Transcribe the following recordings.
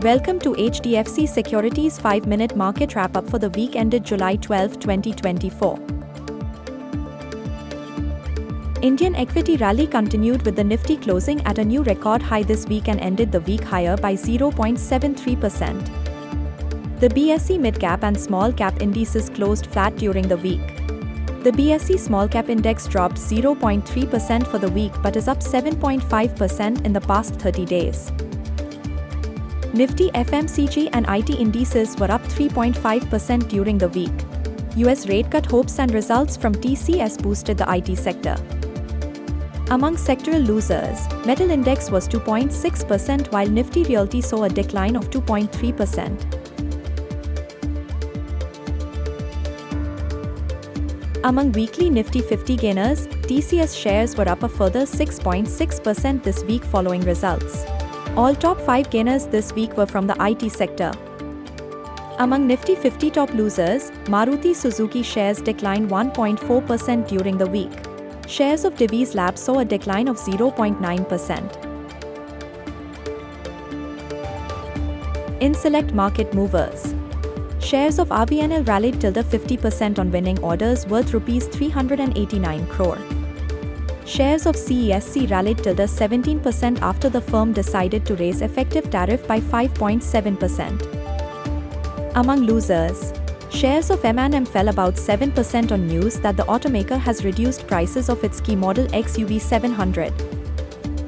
Welcome to HDFC Securities 5-minute market wrap-up for the week ended July 12, 2024. Indian equity rally continued with the Nifty closing at a new record high this week and ended the week higher by 0.73%. The BSE mid-cap and small-cap indices closed flat during the week. The BSE small-cap index dropped 0.3% for the week but is up 7.5% in the past 30 days. Nifty FMCG and IT indices were up 3.5% during the week. US rate cut hopes and results from TCS boosted the IT sector. Among sectoral losers, Metal Index was 2.6% while Nifty Realty saw a decline of 2.3%. Among weekly Nifty 50 gainers, TCS shares were up a further 6.6% this week following results. All top 5 gainers this week were from the IT sector. Among Nifty 50 top losers, Maruti Suzuki shares declined 1.4% during the week. Shares of Divi's Labs saw a decline of 0.9%. In select market movers, shares of RVNL rallied 50% on winning orders worth Rs 389 crore. Shares of CESC rallied 17% after the firm decided to raise effective tariff by 5.7%. Among losers, shares of M&M fell about 7% on news that the automaker has reduced prices of its key model XUV700.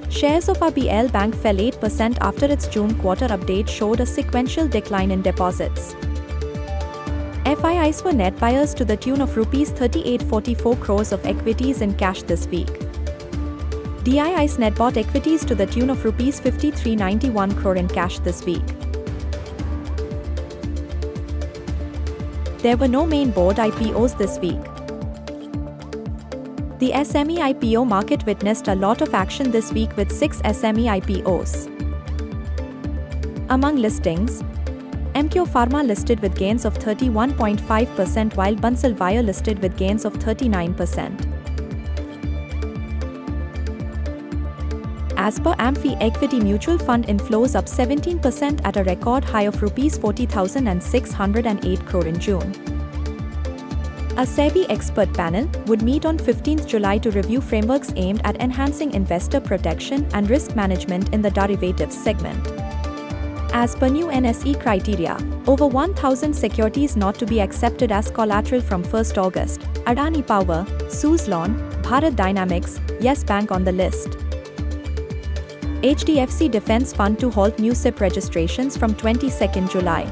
Shares of RBL Bank fell 8% after its June quarter update showed a sequential decline in deposits. FIIs were net buyers to the tune of Rs 3844 crores of equities in cash this week. DIIs net bought equities to the tune of Rs 5391 crore in cash this week. There were no main board IPOs this week. The SME IPO market witnessed a lot of action this week with 6 SME IPOs. Among listings, Emcure Pharma listed with gains of 31.5% while Bansal Wire listed with gains of 39%. As per AMFI Equity Mutual Fund inflows up 17% at a record high of Rs 40,608 crore in June. A SEBI expert panel would meet on 15th July to review frameworks aimed at enhancing investor protection and risk management in the derivatives segment. As per new NSE criteria, over 1,000 securities not to be accepted as collateral from 1st August, Adani Power, Suzlon, Bharat Dynamics, Yes Bank on the list. HDFC Defence Fund to halt new SIP registrations from 22nd July.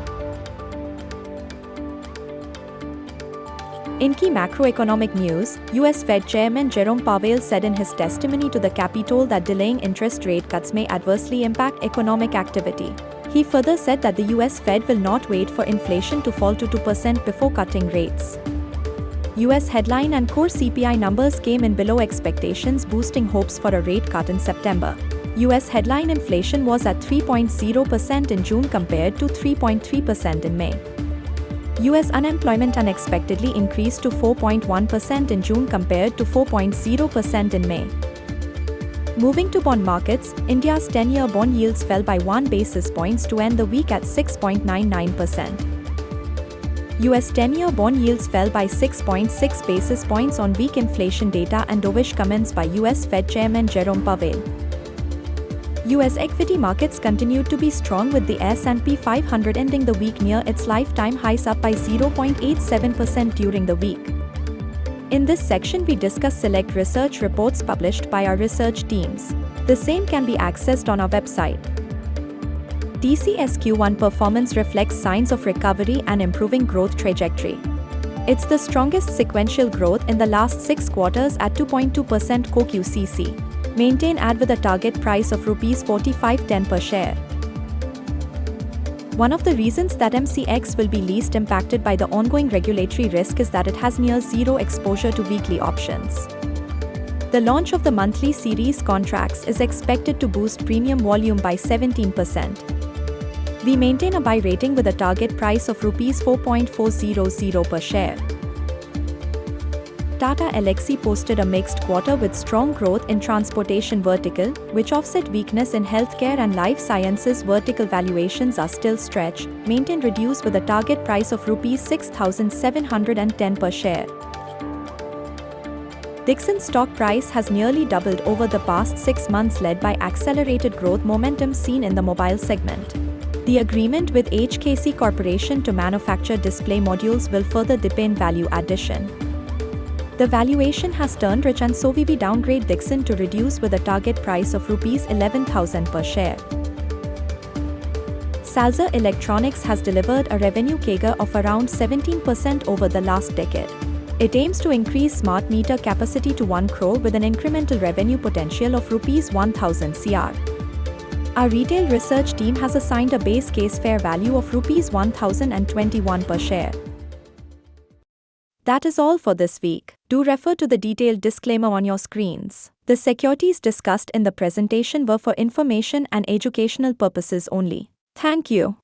In key macroeconomic news, US Fed Chairman Jerome Powell said in his testimony to the Capitol that delaying interest rate cuts may adversely impact economic activity. He further said that the US Fed will not wait for inflation to fall to 2% before cutting rates. US headline and core CPI numbers came in below expectations, boosting hopes for a rate cut in September. US headline inflation was at 3.0% in June compared to 3.3% in May. US unemployment unexpectedly increased to 4.1% in June compared to 4.0% in May. Moving to bond markets, India's 10-year bond yields fell by 1 basis points to end the week at 6.99%. US 10-year bond yields fell by 6.6 basis points on weak inflation data and dovish comments by US Fed Chairman Jerome Powell. US equity markets continued to be strong with the S&P 500 ending the week near its lifetime highs up by 0.87% during the week. In this section we discuss select research reports published by our research teams. The same can be accessed on our website. TCS Q1 performance reflects signs of recovery and improving growth trajectory. It's the strongest sequential growth in the last 6 quarters at 2.2% core QCC. Maintain ad with a target price of Rs 45.10 per share. One of the reasons that MCX will be least impacted by the ongoing regulatory risk is that it has near zero exposure to weekly options. The launch of the monthly series contracts is expected to boost premium volume by 17%. We maintain a buy rating with a target price of Rs 4.400 per share. Tata Elxsi posted a mixed quarter with strong growth in transportation vertical, which offset weakness in healthcare and life sciences vertical. Valuations are still stretched, maintained reduced with a target price of Rs 6,710 per share. Dixon's stock price has nearly doubled over the past 6 months, led by accelerated growth momentum seen in the mobile segment. The agreement with HKC Corporation to manufacture display modules will further deepen value addition. The valuation has turned rich and so we downgrade Dixon to reduce with a target price of Rs 11,000 per share. Salzer Electronics has delivered a revenue CAGR of around 17% over the last decade. It aims to increase smart meter capacity to 1 crore with an incremental revenue potential of Rs 1,000 crore. Our retail research team has assigned a base case fair value of Rs 1,021 per share. That is all for this week. Do refer to the detailed disclaimer on your screens. The securities discussed in the presentation were for information and educational purposes only. Thank you.